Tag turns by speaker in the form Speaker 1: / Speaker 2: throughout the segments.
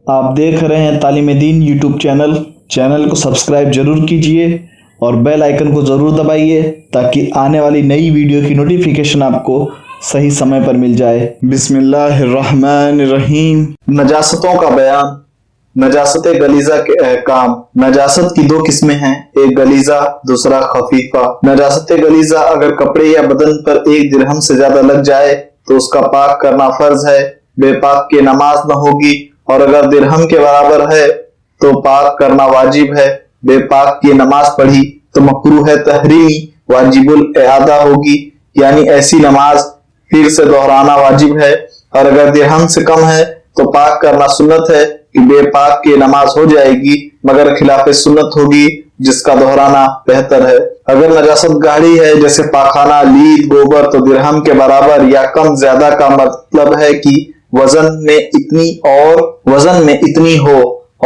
Speaker 1: آپ دیکھ رہے ہیں تعلیم دین یوٹیوب چینل کو سبسکرائب ضرور کیجئے اور بیل آئیکن کو ضرور دبائیے تاکہ آنے والی نئی ویڈیو کی نوٹیفیکیشن آپ کو صحیح سمے پر مل جائے۔ بسم اللہ الرحمن الرحیم۔ نجاستوں کا بیان۔ نجاست غلیظہ کے احکام۔ نجاست کی دو قسمیں ہیں، ایک غلیظہ، دوسرا خفیفہ۔ نجاست غلیظہ اگر کپڑے یا بدن پر 1 درہم سے زیادہ لگ جائے تو اس کا پاک کرنا فرض ہے، بے پاک کی نماز نہ ہوگی، اور اگر درہم کے برابر ہے تو پاک کرنا واجب ہے، بے پاک کی نماز پڑھی تو مکروہ تحریمی واجب الاعادہ ہوگی، یعنی ایسی نماز پھر سے دہرانا واجب ہے، اور اگر درہم سے کم ہے تو پاک کرنا سنت ہے کہ بے پاک کی نماز ہو جائے گی مگر خلاف سنت ہوگی جس کا دہرانا بہتر ہے۔ اگر نجاست گاڑھی ہے جیسے پاخانہ، لید، گوبر تو درہم کے برابر یا کم زیادہ کا مطلب ہے کہ وزن میں اتنی ہو،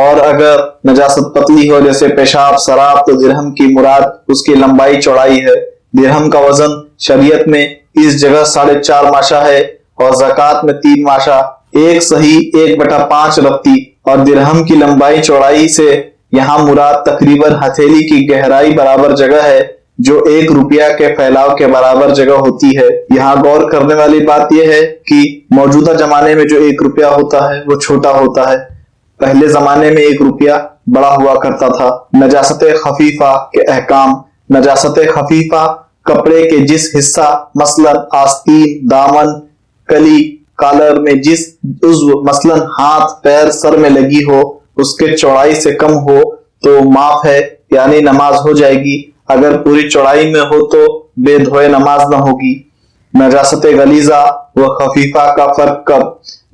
Speaker 1: اور اگر نجاست پتلی ہو جیسے پیشاب، سراب تو درہم کی مراد اس کی لمبائی چوڑائی ہے۔ درہم کا وزن شریعت میں اس جگہ 4.5 ماشا ہے اور زکوٰۃ میں 3 ماشا، 1 صحیح 1/5 رتی، اور درہم کی لمبائی چوڑائی سے یہاں مراد تقریباً ہتھیلی کی گہرائی برابر جگہ ہے جو 1 روپیہ کے پھیلاؤ کے برابر جگہ ہوتی ہے۔ یہاں غور کرنے والی بات یہ ہے کہ موجودہ زمانے میں جو 1 روپیہ ہوتا ہے وہ چھوٹا ہوتا ہے، پہلے زمانے میں 1 روپیہ بڑا ہوا کرتا تھا۔ نجاست خفیفہ کے احکام۔ نجاست خفیفہ کپڑے کے جس حصہ مثلا آستین، دامن، کلی، کالر میں جس عضو مثلا ہاتھ، پیر، سر میں لگی ہو اس کے چوڑائی سے کم ہو تو معاف ہے، یعنی نماز ہو جائے گی، اگر پوری چوڑائی میں ہو تو بے دھوئے نماز نہ ہوگی۔ نجاست غلیظہ و خفیفہ کا فرق۔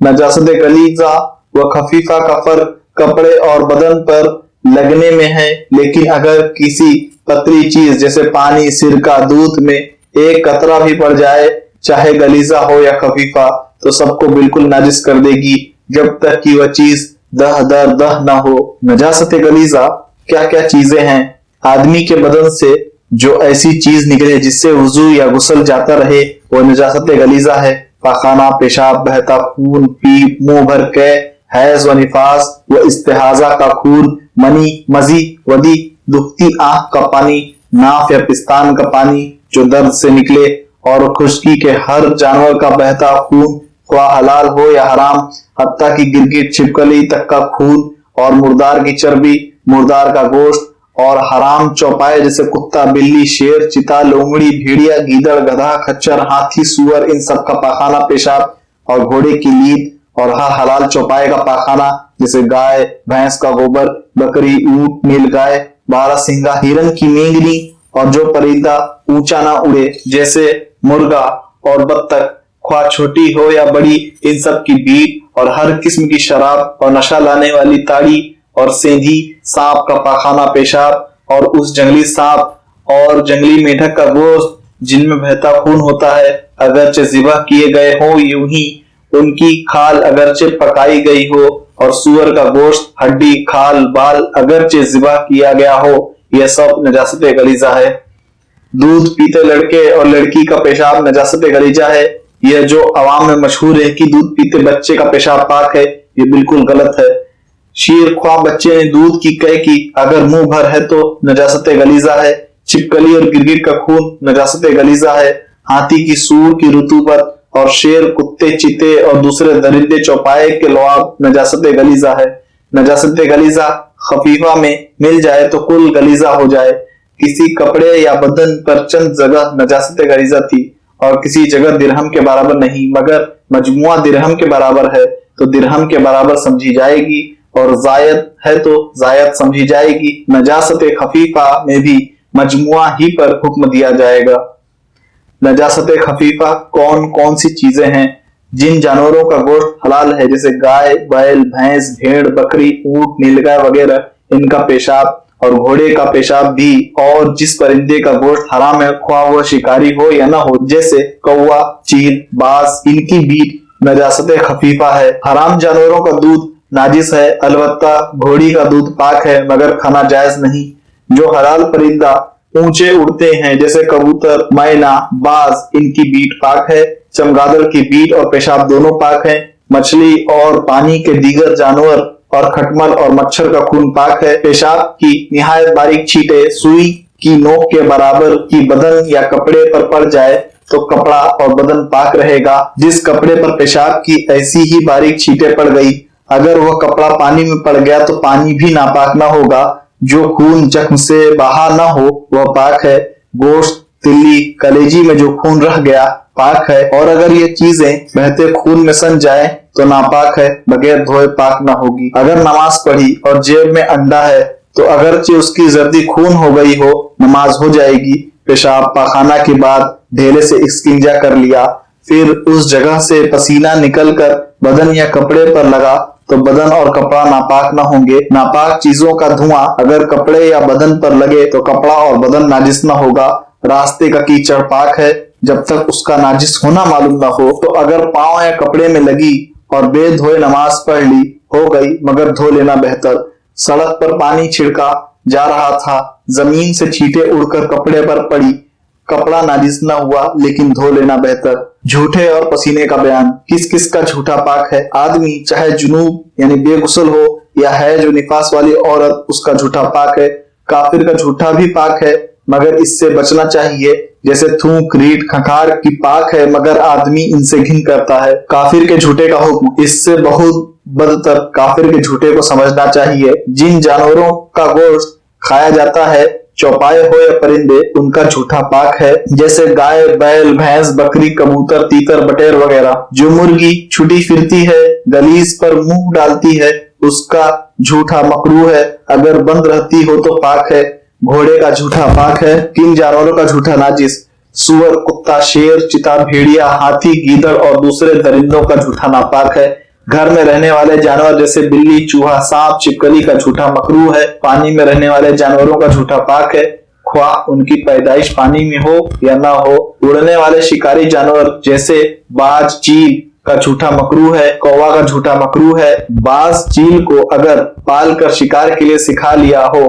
Speaker 1: نجاست غلیظہ و خفیفہ کا فرق کپڑے اور بدن پر لگنے میں ہے، لیکن اگر کسی پتلی چیز جیسے پانی، سرکہ، دودھ میں 1 قطرہ بھی پڑ جائے، چاہے غلیظہ ہو یا خفیفہ، تو سب کو بالکل ناجس کر دے گی جب تک کہ وہ چیز دہ نہ ہو۔ نجاست غلیظہ کیا کیا چیزیں ہیں؟ آدمی کے بدن سے جو ایسی چیز نکلے جس سے وضو یا غسل جاتا رہے وہ نجاست غلیظہ ہے۔ پاخانہ، پیشاب، بہتا خون، پیپ، منہ بھر کے، حیض و نفاس و استحاضہ کا خون، منی، مزی، ودی، دکھتی آنکھ کا پانی، ناف یا پستان کا پانی جو درد سے نکلے، اور خشکی کے ہر جانور کا بہتا خون خواہ حلال ہو یا حرام، حتیٰ کہ گرگٹ، چھپکلی تک کا خون، اور مردار کی چربی، مردار کا گوشت، اور حرام چوپائے جیسے کتا، بلی، شیر، چیتا، لومڑی، بھیڑیا، گیدڑ، گدھا، کھچر، ہاتھی، سور، ان سب کا پاخانہ پیشاب، اور گھوڑے کی لید، اور ہر حلال چوپائے کا پاخانہ جیسے گائے، بھینس کا گوبر، بکری، اونٹ، نیل گائے، 12 سنگا ہرن کی مینگنی، اور جو پرندہ اونچا نہ اڑے جیسے مرغا اور بطخ، خواہ چھوٹی ہو یا بڑی، ان سب کی بیٹ، اور ہر قسم کی شراب اور نشہ لانے والی تاڑی، اور سینڈھی، سانپ کا پاخانہ پیشاب، اور اس جنگلی سانپ اور جنگلی میڈک کا گوشت جن میں بہتا خون ہوتا ہے، اگرچہ ذبح کیے گئے ہوں یوں ہی، ان کی کھال اگرچہ پکائی گئی ہو، اور سور کا گوشت، ہڈی، کھال، بال اگرچہ ذبح کیا گیا ہو، یہ سب نجاست غلیظہ ہے۔ دودھ پیتے لڑکے اور لڑکی کا پیشاب نجاست غلیظہ ہے۔ یہ جو عوام میں مشہور ہے کہ دودھ پیتے بچے کا پیشاب پاک ہے، یہ بالکل غلط ہے۔ شیر خواہ بچے نے دودھ کی قے کی، اگر منہ بھر ہے تو نجاست غلیظہ ہے۔ چھپکلی اور گرگٹ کا خون نجاست غلیظہ ہے۔ ہاتھی کی سور کی رطوبت، اور شیر، کتے، چیتے اور دوسرے درندے چوپائے کے لعاب نجاست غلیظہ ہے۔ نجاست غلیظہ خفیفہ میں مل جائے تو کل غلیظہ ہو جائے۔ کسی کپڑے یا بدن پر چند جگہ نجاست غلیظہ تھی اور کسی جگہ درہم کے برابر نہیں، مگر مجموعہ درہم کے برابر ہے تو درہم کے برابر سمجھی جائے گی، اور زائد ہے تو زائد سمجھی جائے گی۔ نجاست خفیفہ میں بھی مجموعہ ہی پر حکم دیا جائے گا۔ نجاست خفیفہ کون کون سی چیزیں ہیں؟ جن جانوروں کا گوشت حلال ہے جیسے گائے، بیل، بھینس، بھیڑ، بکری، اونٹ، نیلگائے وغیرہ، ان کا پیشاب، اور گھوڑے کا پیشاب بھی، اور جس پرندے کا گوشت حرام ہے خواہ وہ شکاری ہو یا نہ ہو جیسے کوا، چیل، باز، ان کی بیٹ نجاست خفیفہ ہے۔ حرام جانوروں کا دودھ ناجس ہے، البتہ گھوڑی کا دودھ پاک ہے مگر کھانا جائز نہیں۔ جو حلال پرندہ اونچے اڑتے ہیں جیسے کبوتر، مینا، باز، ان کی بیٹ پاک ہے۔ چمگادڑ کی بیٹ اور پیشاب دونوں پاک ہیں۔ مچھلی اور پانی کے دیگر جانور और खटमल और मच्छर का खून पाक है। पेशाब की निहायत बारीक छींटे सुई की नोक के बराबर की बदन या कपड़े पर पड़ जाए तो कपड़ा और बदन पाक रहेगा। जिस कपड़े पर पेशाब की ऐसी ही बारीक छींटे पड़ गई, अगर वह कपड़ा पानी में पड़ गया तो पानी भी नापाक न होगा। जो खून जख्म से बहा न हो वह पाक है। गोश्त, तिल्ली, कलेजी में जो खून रह गया पाक है, और अगर ये चीजें बहते खून में सन जाए तो नापाक है, बगैर धोए पाक न होगी। अगर नमाज पढ़ी और जेब में अंडा है तो अगरचे उसकी जर्दी खून हो गई हो, नमाज हो जाएगी। पेशाब पाखाना के बाद ढेले से इस्तिंजा कर लिया, फिर उस जगह से पसीना निकलकर बदन या कपड़े पर लगा तो बदन और कपड़ा नापाक न होंगे। नापाक चीजों का धुआं अगर कपड़े या बदन पर लगे तो कपड़ा और बदन नाजिस न होगा। रास्ते का कीचड़ पाक है जब तक उसका नाजिस होना मालूम न हो। तो अगर पांव या कपड़े में लगी और बेधोए नमाज पढ़ ली, हो गई, मगर धो लेना बेहतर। सड़क पर पानी छिड़का जा रहा था, जमीन से छींटे उड़कर कपड़े पर पड़ी, कपड़ा नाजिस न हुआ, लेकिन धो लेना बेहतर। झूठे और पसीने का बयान। किस किस का झूठा पाक है? आदमी चाहे जुनूब यानी बेगुसल हो या है जो निफास वाली औरत, उसका झूठा पाक है। काफिर का झूठा भी पाक है, मगर इससे बचना चाहिए। जैसे थूक, रीठ, खंखार की पाक है, मगर आदमी इनसे घिन करता है। काफिर के झूठे का हुक्म। इससे बहुत बदतर काफिर के झूठे को समझना चाहिए। जिन जानवरों का गोश्त खाया जाता है, चौपाए हो या परिंदे, उनका झूठा पाक है। जैसे गाय, बैल, भैंस, बकरी, कबूतर, तीतर, बटेर वगैरह। जो मुर्गी छुटी फिरती है, गलीज पर मुंह डालती है, उसका झूठा मकरूह है, अगर बंद रहती हो तो पाक है। घोड़े का झूठा पाक है। किन जानवरों का झूठा नाजिस? सुअर, कुत्ता, शेर, चिता, भेड़िया, हाथी, गीदड़ और दूसरे दरिंदों का झूठा नापाक है। घर में रहने वाले जानवर जैसे बिल्ली, चूहा, सांप, छिपकली का झूठा मकरूह है। पानी में रहने वाले जानवरों का झूठा पाक है, ख्वाह उनकी पैदाइश पानी में हो या ना हो। उड़ने वाले शिकारी जानवर जैसे बाज, चील का झूठा मकरूह है। कौवा का झूठा मकरूह है। बाज चील को अगर पाल कर शिकार के लिए सिखा लिया हो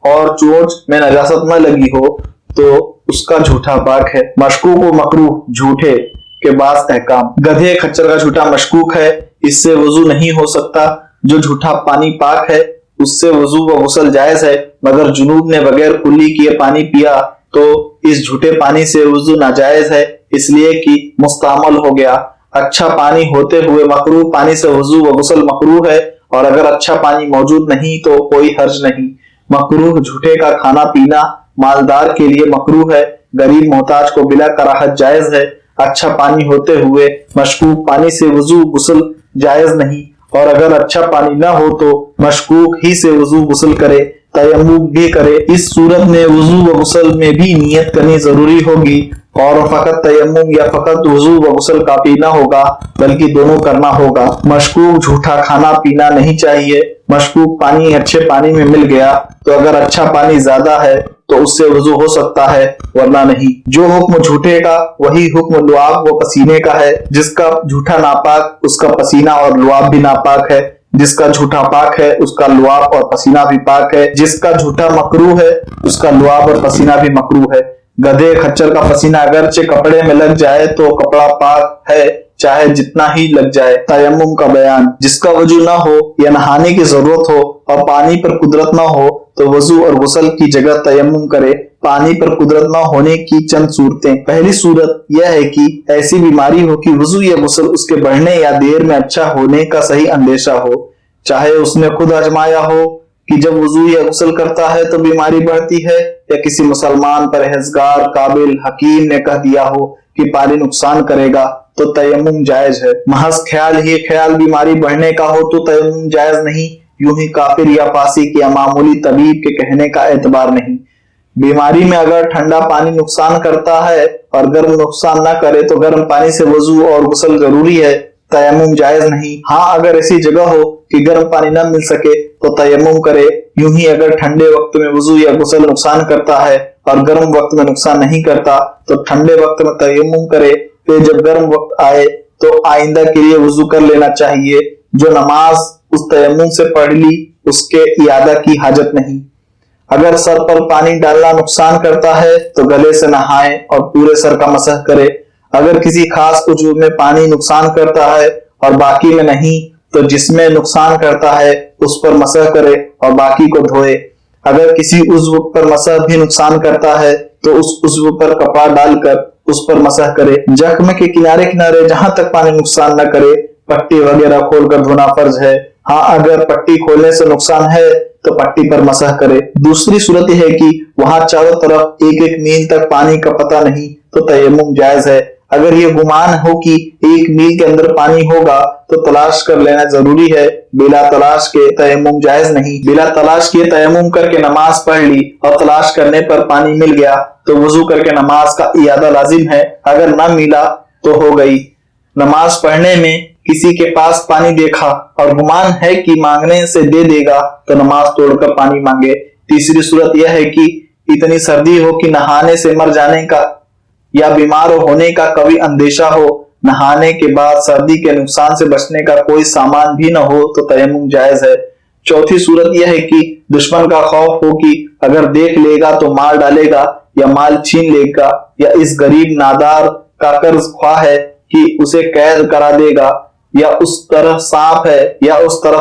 Speaker 1: और चोंच में नजासत न लगी हो तो उसका झूठा पाक है। मशकूक व मकरूह झूठे के बाद अहकाम। गधे खच्चर का झूठा मशकूक है, इससे वजू नहीं हो सकता। जो झूठा पानी पाक है उससे वजू व गुस्ल जायज है, मगर जुनूब ने बगैर कुल्ली किए पानी पिया तो इस झूठे पानी से वजू नाजायज है, इसलिए कि मुस्तामल हो गया। अच्छा पानी होते हुए मकरूह पानी से वजू व गुस्ल मकरूह है, और अगर अच्छा पानी मौजूद नहीं तो कोई हर्ज नहीं। मकरूह झूठे का खाना पीना मालदार के लिए मकरूह है, गरीब मोहताज को बिला कराहत जायज है। अच्छा पानी होते हुए मशकूक पानी से वजू गुस्ल जायज नहीं, और अगर अच्छा पानी न हो तो मशकूक ही से वजू गुस्ल करे, तयम्मुम भी करे। इस सूरत में वजू व गुस्ल में भी नियत करनी जरूरी होगी, और फकत तयम्मुम या फकत वजू व गुस्ल काफी न होगा, बल्कि दोनों करना होगा। मशकूक झूठा खाना पीना नहीं चाहिए। मशकूक पानी अच्छे पानी में मिल गया तो अगर अच्छा पानी ज्यादा है तो उससे वजू हो सकता है, वरना नहीं। जो हुक्म झूठे का वही हुक्म लुआब व पसीने का है। जिसका झूठा नापाक उसका पसीना और लुआब भी नापाक है। जिसका झूठा पाक है उसका लुआब और पसीना भी पाक है। जिसका झूठा मकरूह है उसका लुआब और पसीना भी मकरूह है। गधे खच्चर का पसीना अगरचे कपड़े में लग जाए तो कपड़ा पाक है, चाहे जितना ही लग जाए। तयम्मुम का बयान। जिसका वजू ना हो या नहाने की जरूरत हो और पानी पर कुदरत ना हो तो वजू और गुस्ल की जगह तयम्मुम करे। पानी पर कुदरत न होने की चंद सूरतें। पहली सूरत यह है कि ऐसी बीमारी हो कि वजू या गुस्ल उसके बढ़ने या देर में अच्छा होने का सही अंदेशा हो, चाहे उसने खुद आजमाया हो कि जब वजू या गुस्ल करता है तो बीमारी बढ़ती है, या किसी मुसलमान परहेजगार काबिल हकीम ने कह दिया हो कि पानी नुकसान करेगा तो तयम्मुम जायज है। महज ख्याल ही ख्याल बीमारी बढ़ने का हो तो तयम्मुम जायज नहीं। यूं ही काफिर या फासिक या मामूली तबीब के कहने का एतबार नहीं। बीमारी में अगर ठंडा पानी नुकसान करता है और गर्म नुकसान न करे तो गर्म पानी से वजू और गुस्ल जरूरी है, तयम्मुम जायज नहीं। हाँ, अगर ऐसी जगह हो कि गर्म पानी न मिल सके तो तयम्मुम करे। यूं ही अगर ठंडे वक्त में वजू या गुस्ल नुकसान करता है और गर्म वक्त में नुकसान नहीं करता तो ठंडे वक्त में तयम्मुम करे। फिर जब गर्म वक्त आए तो आइंदा के लिए वजू कर लेना चाहिए। जो नमाज उस तयम्मुम से पढ़ ली उसके इयादा की हाजत नहीं। अगर सर पर पानी डालना नुकसान करता है तो गले से नहाए और पूरे सर का मसह करे। अगर किसी खास उज्व में पानी नुकसान करता है और बाकी में नहीं تو جس میں نقصان کرتا ہے اس پر مسح کرے اور باقی کو دھوئے۔ اگر کسی عضو پر مسح بھی نقصان کرتا ہے تو اس عضو پر کپڑا ڈال کر اس پر مسح کرے۔ زخم کے کنارے کنارے جہاں تک پانی نقصان نہ کرے پٹی وغیرہ کھول کر دھونا فرض ہے۔ ہاں اگر پٹی کھولنے سے نقصان ہے تو پٹی پر مسح کرے۔ دوسری صورت یہ ہے کہ وہاں چاروں طرف ایک ایک میل تک پانی کا پتہ نہیں تو تیمم جائز ہے۔ اگر یہ گمان ہو کہ ایک میل کے اندر پانی ہوگا تو تلاش کر لینا ضروری ہے، بلا تلاش کے تیمم جائز نہیں۔ بلا تلاش کے تیمم کر کے نماز پڑھ لی اور تلاش کرنے پر پانی مل گیا تو وضو کر کے نماز کا اعادہ لازم ہے، اگر نہ ملا تو ہو گئی۔ نماز پڑھنے میں کسی کے پاس پانی دیکھا اور گمان ہے کہ مانگنے سے دے دے گا تو نماز توڑ کر پانی مانگے۔ تیسری صورت یہ ہے کہ اتنی سردی ہو کہ نہانے سے مر جانے کا یا بیمار ہونے کا کوئی اندیشہ ہو، نہانے کے بعد سردی کے نقصان سے بچنے کا کوئی سامان بھی نہ ہو تو تیمم جائز ہے۔ چوتھی صورت یہ ہے کہ دشمن کا خوف ہو کہ اگر دیکھ لے گا تو مار ڈالے گا یا مال چھین لے گا، یا اس غریب نادار کا قرض خواہ ہے کہ اسے قید کرا دے گا، یا اس طرف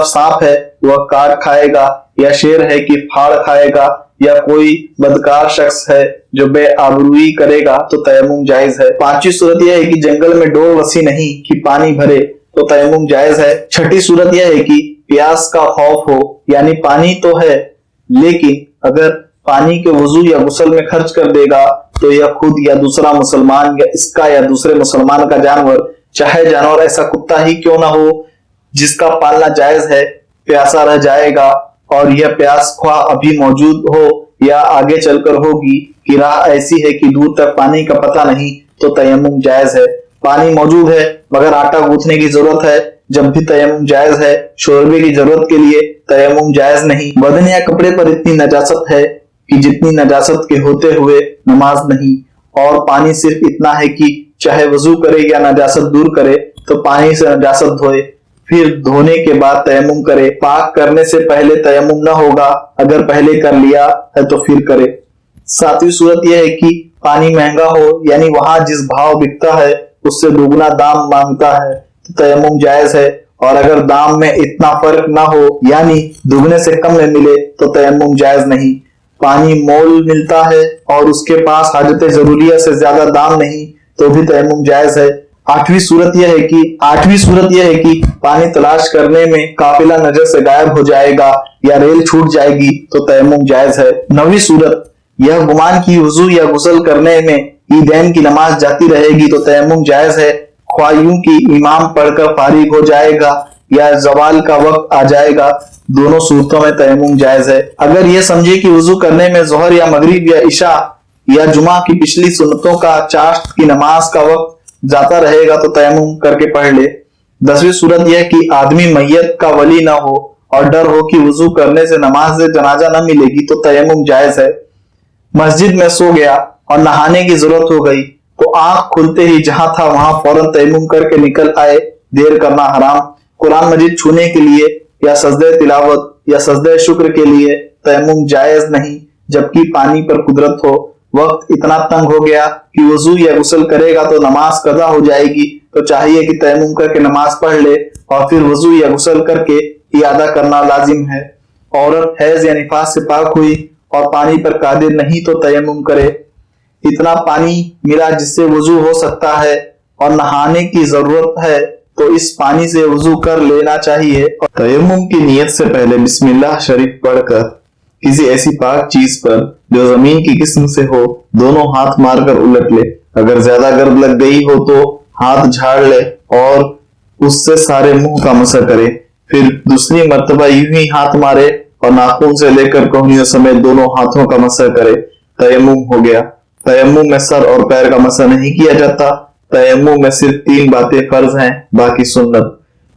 Speaker 1: سانپ ہے وہ کاٹ کھائے گا، یا شیر ہے کہ پھاڑ کھائے گا، یا کوئی بدکار شخص ہے جو بے آبروئی کرے گا تو تیمم جائز ہے۔ پانچویں صورت یہ ہے کہ جنگل میں ڈول وسیع نہیں کہ پانی بھرے تو تیمم جائز ہے۔ چھٹی صورت یہ ہے کہ پیاس کا خوف ہو، یعنی پانی تو ہے لیکن اگر پانی کے وضو یا غسل میں خرچ کر دے گا تو یا خود یا دوسرا مسلمان یا اس کا یا دوسرے مسلمان کا جانور، چاہے جانور ایسا کتا ہی کیوں نہ ہو جس کا پالنا جائز ہے، پیاسا رہ جائے گا، اور یہ پیاس خواہ ابھی موجود ہو یا آگے چل کر ہوگی کہ راہ ایسی ہے کہ دور تک پانی کا پتہ نہیں تو تیمم جائز ہے۔ پانی موجود ہے مگر آٹا گوندھنے کی ضرورت ہے، جب بھی تیمم جائز ہے۔ شوربے کی ضرورت کے لیے تیمم جائز نہیں۔ بدن یا کپڑے پر اتنی نجاست ہے کہ جتنی نجاست کے ہوتے ہوئے نماز نہیں، اور پانی صرف اتنا ہے کہ چاہے وضو کرے یا نجاست دور کرے تو پانی سے نجاست دھوئے، پھر دھونے کے بعد تیمم کرے۔ پاک کرنے سے پہلے تیمم نہ ہوگا، اگر پہلے کر لیا ہے تو پھر کرے۔ ساتویں صورت یہ ہے کہ پانی مہنگا ہو، یعنی وہاں جس بھاؤ بکتا ہے اس سے دوگنا دام مانگتا ہے تو تیمم جائز ہے، اور اگر دام میں اتنا فرق نہ ہو یعنی دگنے سے کم میں ملے تو تیمم جائز نہیں۔ پانی مول ملتا ہے اور اس کے پاس حاجت ضروریہ سے زیادہ دام نہیں تو بھی تیمم جائز ہے۔ آٹھویں صورت یہ ہے کہ پانی تلاش کرنے میں قافلہ نظر سے غائب ہو جائے گا یا ریل چھوٹ جائے گی تو تیمم جائز ہے۔ نویں صورت یہ گمان کی وضو یا غسل کرنے میں عیدین کی نماز جاتی رہے گی تو تیمم جائز ہے، خواہ یوں کہ امام پڑھ کر فارغ ہو جائے گا یا زوال کا وقت آ جائے گا، دونوں صورتوں میں تیمم جائز ہے۔ اگر یہ سمجھے کہ وضو کرنے میں ظہر یا مغرب یا عشاء یا جمعہ کی پچھلی سنتوں کا چاشت کی نماز کا وقت جاتا رہے گا تو تیمم کر کے پڑھ لے۔ 10ویں صورت یہ کہ آدمی میت کا ولی نہ ہو اور ڈر ہو کہ وضو کرنے سے نماز جنازہ نہ ملے گی تو تیمم جائز ہے۔ مسجد میں سو گیا اور نہانے کی ضرورت ہو گئی تو آنکھ کھلتے ہی جہاں تھا وہاں فوراً تیمم کر کے نکل آئے، دیر کرنا حرام۔ قرآن مجید چھونے کے لیے یا سجدہ تلاوت یا سجدہ شکر کے لیے تیمم جائز نہیں، جبکہ پانی پر قدرت ہو۔ وقت اتنا تنگ ہو گیا کہ وضو یا غسل کرے گا تو نماز قضا ہو جائے گی تو چاہیے کہ تیمم کر کے نماز پڑھ لے اور پھر وضو یا غسل کر کے اعادہ کرنا لازم ہے۔ عورت حیض یا نفاس سے پاک ہوئی اور پانی پر قادر نہیں تو تیمم کرے۔ اتنا پانی ملا جس سے وضو ہو سکتا ہے اور نہانے کی ضرورت ہے تو اس پانی سے وضو کر لینا چاہیے۔ تیمم کی نیت سے پہلے بسم اللہ شریف پڑھ کر کسی ایسی پاک چیز پر جو زمین کی قسم سے ہو دونوں ہاتھ مار کر الٹ لے۔ اگر زیادہ گرد لگ گئی ہو تو ہاتھ جھاڑ لے اور اس سے سارے منہ کا مسح کرے، پھر دوسری مرتبہ یوں ہی ہاتھ مارے اور ناخن سے لے کر کوہنیوں سمیت دونوں ہاتھوں کا مسح کرے۔ تیمم ہو گیا۔ تیمم میں سر اور پیر کا مسح نہیں کیا جاتا۔ تیمم میں صرف 3 باتیں فرض ہیں، باقی سنت۔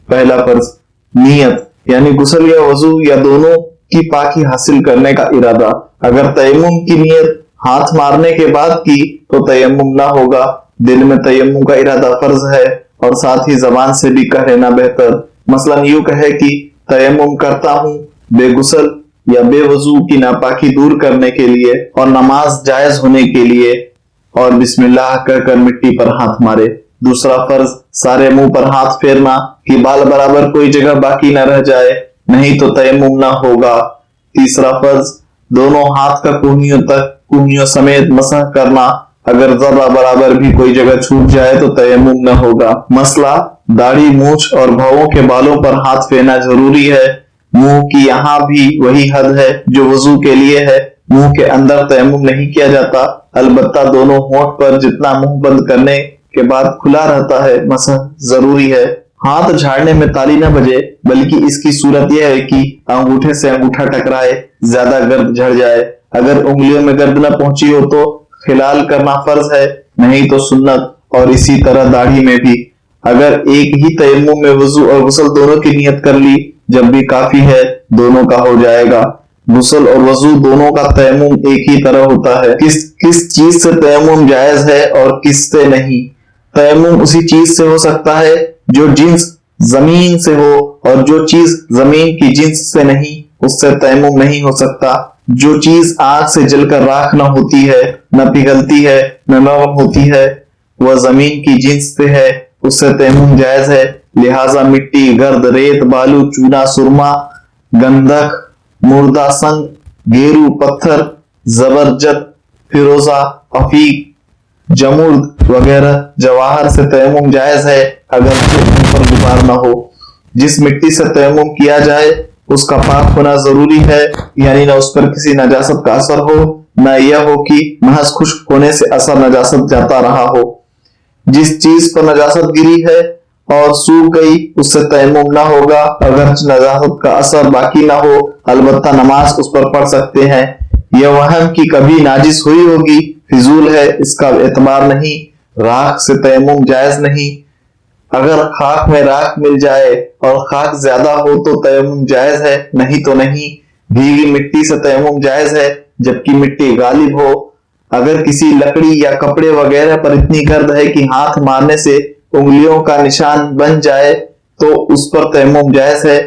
Speaker 1: پہلا فرض نیت، یعنی غسل یا وضو یا دونوں کی پاکی حاصل کرنے کا ارادہ۔ اگر تیمم کی نیت ہاتھ مارنے کے بعد کی تو تیمم نہ ہوگا۔ دل میں تیمم کا ارادہ فرض ہے اور ساتھ ہی زبان سے بھی کہہ لینا بہتر۔ مثلا یوں کہے کہ تیمم کرتا ہوں بے غسل یا بے وضو کی ناپاکی دور کرنے کے لیے اور نماز جائز ہونے کے لیے، اور بسم اللہ کہہ کر مٹی پر ہاتھ مارے۔ दूसरा फर्ज सारे मुंह पर हाथ फेरना कि बाल बराबर कोई जगह बाकी न रह जाए, नहीं तो तयम्मुम न होगा। तीसरा फर्ज दोनों हाथ का कूहनियों समेत मसह करना, अगर जरा बराबर भी कोई जगह छूट जाए तो तयम्मुम न होगा। मसला दाढ़ी, मूछ और भौहों के बालों पर हाथ फेरना जरूरी है। मुंह की यहाँ भी वही हद है जो वजू के लिए है। मुंह के अंदर तयम्मुम नहीं किया जाता, अलबत्ता दोनों होंठ पर जितना मुंह बंद करने के बाद खुला रहता है मसह जरूरी है। हाथ झाड़ने में ताली न बजे, बल्कि इसकी सूरत यह है कि अंगूठे से अंगूठा टकराए, ज्यादा गर्द झड़ जाए। अगर उंगलियों में गर्द न पहुंची हो तो खिलाल करना फर्ज है, नहीं तो सुन्नत। और इसी तरह दाढ़ी में भी अगर एक ही तयम्मुम में वजू और गुस्ल दोनों की नियत कर ली, जब भी काफी है दोनों का हो जाएगा। गुस्ल और वजू दोनों का तयम्मुम एक ही तरह होता है। किस चीज से तयम्मुम जायज है और किस से नहीं। तयम्मुम उसी चीज से हो सकता है जो जिन्स जमीन से हो, और जो चीज जमीन की जिन्स से नहीं उससे तयम्मुम नहीं हो सकता। जो चीज आग से जलकर राख न होती है, न पिघलती है, न नरम होती है, वह जमीन की जिन्स से है, उससे तयम्मुम जायज है। लिहाजा मिट्टी, गर्द, रेत, बालू, चूना, सुरमा, गंधक, मुर्दा संग, गेरू, पत्थर, जबरजद, फिरोजा, अफीक, जमुर्द वगैरह जवाहर से तयम्मुम जायज है, अगर उन पर गुबार न हो। जिस मिट्टी से तयम्मुम किया जाए उसका पाक होना जरूरी है, यानी न उस पर किसी नजासत का असर हो, न यह हो कि महज खुश्क होने से असर नजासत जाता रहा हो। जिस चीज पर नजासत गिरी है और सूख गई उससे तयम्मुम न होगा, अगर नजासत का असर बाकी न हो, अलबत्ता नमाज उस पर पढ़ सकते हैं। यह वहम की कभी नाजिस हुई होगी फिजूल है, इसका एतबार नहीं। राख से तयम्मुम जायज नहीं। अगर खाक में राख मिल जाए और खाक ज्यादा हो तो तयम्मुम जायज है, नहीं तो नहीं। भीगी मिट्टी से तयम्मुम जायज है जबकि मिट्टी गालिब हो। अगर किसी लकड़ी या कपड़े वगैरह पर इतनी गर्द है कि हाथ मारने से उंगलियों का निशान बन जाए तो उस पर तयम्मुम जायज है।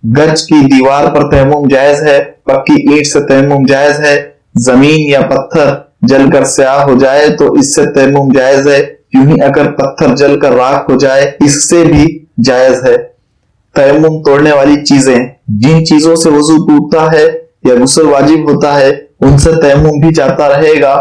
Speaker 1: गज की दीवार पर तयम्मुम जायज है, पक्की ईंट से तयम्मुम जायज है। जमीन या पत्थर जलकर स्याह हो जाए तो इससे तयम्मुम जायज है, यूं ही अगर पत्थर जलकर राख हो जाए इससे भी जायज है। तयम्मुम तोड़ने वाली चीजें, जिन चीजों से वजू टूटता है या गुस्ल वाजिब होता है उनसे तयम्मुम भी जाता रहेगा,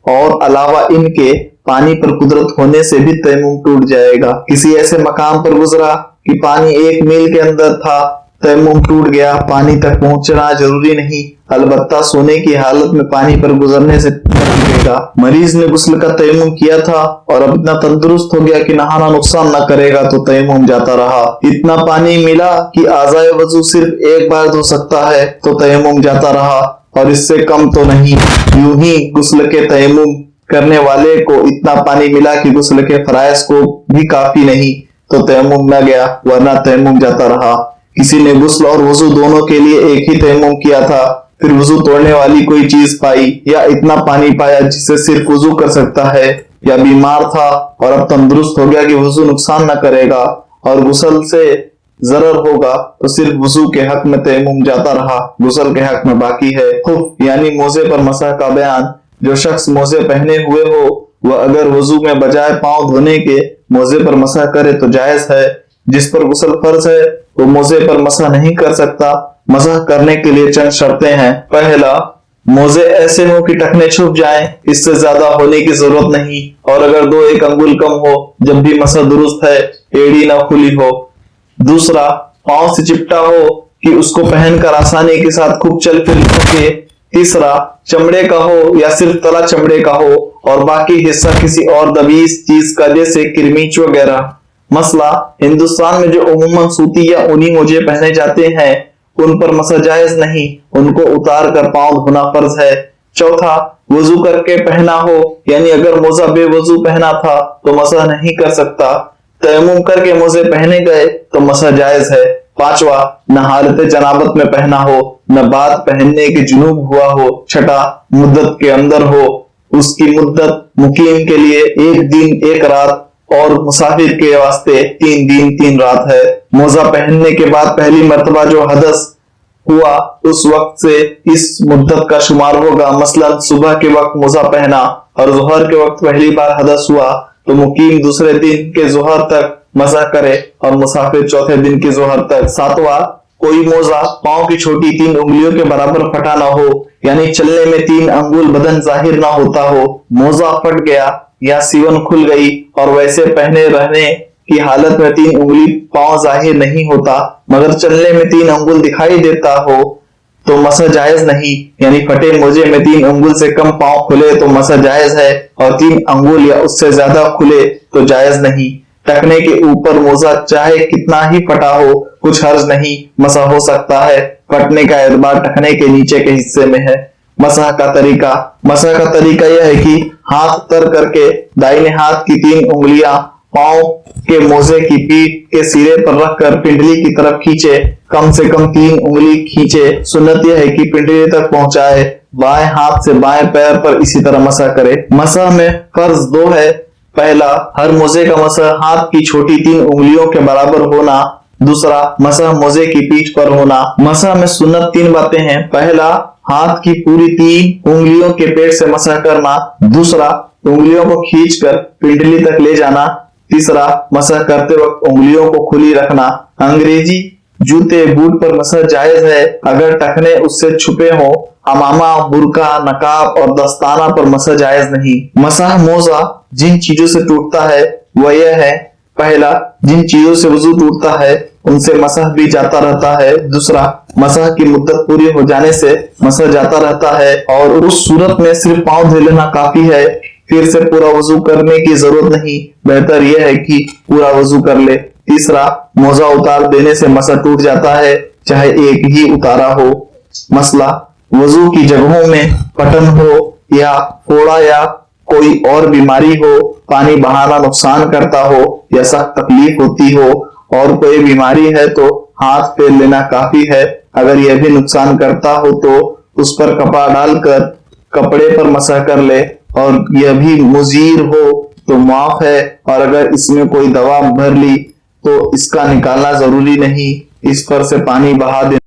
Speaker 1: और अलावा इनके पानी पर कुदरत होने से भी तयम्मुम टूट जाएगा। किसी ऐसे मकाम पर गुजरा कि पानी 1 मील के अंदर था, तयम्मुम टूट गया। पानी तक पहुंचना जरूरी नहीं, अलबत्ता सोने की हालत में पानी पर गुजरने से टूटेगा। मरीज ने गुस्ल का तयम्मुम किया था और अब इतना तंदुरुस्त हो गया कि नहाना नुकसान न करेगा तो तयम्मुम जाता रहा। इतना पानी मिला कि आज़ाए वजू सिर्फ एक बार धो सकता है तो तयम्मुम जाता रहा, और इससे कम तो नहीं। यूं ही गुस्ल के तयम्मुम करने वाले को इतना पानी मिला कि गुस्ल के फराइज को भी काफी नहीं तो तयम्मुम न गया, वरना तयम्मुम जाता रहा। किसी ने गुस्ल और वजू दोनों के लिए एक ही तयम्मुम किया था, फिर वजू तोड़ने वाली कोई चीज पाई या इतना पानी पाया जिससे सिर्फ वजू कर सकता है, या बीमार था और अब तंदुरुस्त हो गया कि वजू नुकसान न करेगा और गुस्ल से जरर होगा, तो सिर्फ वजू के हक में तयम्मुम जाता रहा, गुस्ल के हक में बाकी है। खुफ यानी मोजे पर मसह का बयान। जो शख्स मोजे पहने हुए हो वह अगर वजू में बजाय पांव धोने के मोजे पर मसह करे तो जायज है। जिस पर गुस्ल फर्ज है वो मोजे पर मसह नहीं कर सकता। मसह करने के लिए चंद शर्तें हैं। पहला, मोजे ऐसे हो कि टखने छुप जाएं, इससे ज्यादा होने की जरूरत नहीं, और अगर 2-1 अंगुल कम हो जब भी मसह दुरुस्त है, एड़ी ना खुली हो। दूसरा, पांव से चिपटा हो कि उसको पहनकर आसानी के साथ खूब चल फिर सके। तीसरा, चमड़े का हो या सिर्फ तला चमड़े का हो और बाकी हिस्सा किसी और दबीज चीज का, जैसे किरमिच वगैरह। मसला, हिंदुस्तान में जो उम्मन सूती या ऊनी मोजे पहने जाते हैं उन पर मसह जायज नहीं, उनको उतार कर पांव धोना फर्ज है। चौथा, वजू करके पहना हो, यानी अगर मोजा बेवजू पहना था तो मसह नहीं कर सकता, तयम्मुम करके मोजे पहने गए तो मसह जायज है। पांचवा, न हालत जनाबत में पहना हो, न बाद पहनने के जुनूब हुआ हो। छठा, मुद्दत के अंदर हो, उसकी मुद्दत मुकीम के लिए 1 दिन 1 रात और मुसाफिर के वास्ते 3 दिन 3 रात है। मोजा पहनने के बाद पहली मर्तबा जो हदस हुआ उस वक्त से इस मुद्दत का शुमार होगा। मसलन सुबह के वक्त मोजा पहना और जोहर के वक्त पहली बार हदस हुआ तो मुकीम दूसरे दिन के जोहर तक मसह करे और मुसाफिर चौथे दिन के जोहर तक। 7वां, कोई मोजा पांव की छोटी 3 उंगलियों के बराबर फटा ना हो, यानी चलने में 3 अंगुल बदन जाहिर ना होता हो। मोजा फट गया या सीवन खुल गई और वैसे पहने रहने की हालत में 3 उंगली पांव जाहिर नहीं होता मगर चलने में 3 अंगुल दिखाई देता हो तो मसह जायज नहीं, यानी फटे मोजे में 3 अंगुल से कम पांव खुले तो मसह जायज है और 3 अंगुल या उससे ज्यादा खुले तो जायज नहीं। टखने के ऊपर मोजा चाहे कितना ही फटा हो कुछ हर्ज नहीं, मसह हो सकता है। फटने का एतबार टखने के नीचे के हिस्से में है। मसह का तरीका यह है कि हाथ तर करके दाहिने हाथ की 3 उंगलियां पांव के मोजे की पीठ के सिरे पर रखकर पिंडली की तरफ खींचे, कम से कम 3 उंगली खींचे। सुन्नत यह है कि पिंडली तक पहुंचाए। बाएं हाथ से बाएं पैर पर इसी तरह मसह करे। मसह में फर्ज 2 है। पहला, हर मोजे का मसह हाथ की छोटी 3 उंगलियों के बराबर होना। दूसरा, मसह मोजे की पीठ पर होना। मसह में सुन्नत 3 बातें हैं। पहला, हाथ की पूरी 3 उंगलियों के पेट से मसह करना। दूसरा, उंगलियों को खींचकर पिंडली तक ले जाना। तीसरा, मसह करते वक्त उंगलियों को खुली रखना। अंग्रेजी जूते बूट पर मसह जायज है अगर टखने उससे छुपे हो। अमामा, बुरका, नकाब और दस्ताना पर मसह जायज नहीं। मसह मोजा जिन चीजों से टूटता है वह यह है। पहला, जिन चीजों से वजू टूटता है उनसे मसह भी जाता रहता है। दूसरा, मसह की मुद्दत पूरी हो जाने से मसह जाता रहता है और उस सूरत में सिर्फ पांव धो लेना काफी है, फिर से पूरा वजू करने की जरूरत नहीं। बेहतर यह है कि पूरा वजू कर ले। तीसरा, मोजा उतार देने से मसह टूट जाता है चाहे एक ही उतारा हो। मसला, वजू की जगहों में फटन हो या फोड़ा या कोई और बीमारी हो, पानी बहाना नुकसान करता हो या सख्त तकलीफ होती हो और कोई बीमारी है तो हाथ फेर लेना काफी है। अगर यह भी नुकसान करता हो तो उस पर कपड़ा डालकर कपड़े पर मसह कर ले और यह भी मुजीर हो तो माफ है, और अगर इसमें कोई दवा भर ली तो इसका निकालना जरूरी नहीं, इस पर से पानी बहा दे।